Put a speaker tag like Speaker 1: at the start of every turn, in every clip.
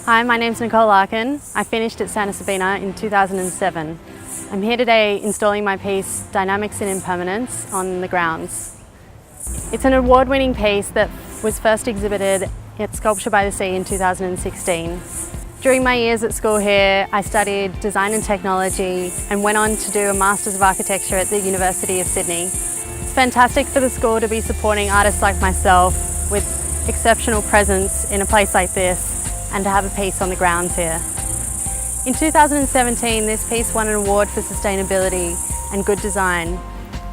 Speaker 1: Hi, my name's Nicole Larkin. I finished at Sabina in 2007. I'm here today installing my piece Dynamics in Impermanence on the grounds. It's an award-winning piece that was first exhibited at Sculpture by the Sea in 2016. During my years at school here, I studied design and technology and went on to do a Masters of Architecture at the University of Sydney. It's fantastic for the school to be supporting artists like myself with exceptional presence in a place like this and to have a piece on the grounds here. In 2017, this piece won an award for sustainability and good design.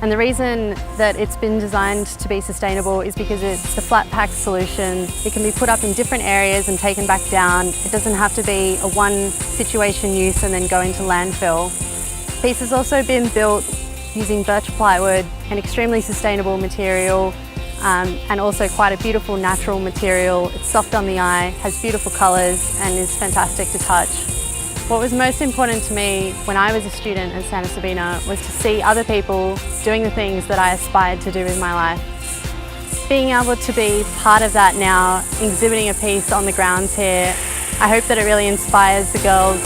Speaker 1: And the reason that it's been designed to be sustainable is because it's a flat pack solution. It can be put up in different areas and taken back down. It doesn't have to be a one situation use and then go into landfill. The piece has also been built using birch plywood, an extremely sustainable material, and also quite a beautiful natural material. It's soft on the eye, has beautiful colours and is fantastic to touch. What was most important to me when I was a student at Sabina was to see other people doing the things that I aspired to do in my life. Being able to be part of that now, exhibiting a piece on the grounds here, I hope that it really inspires the girls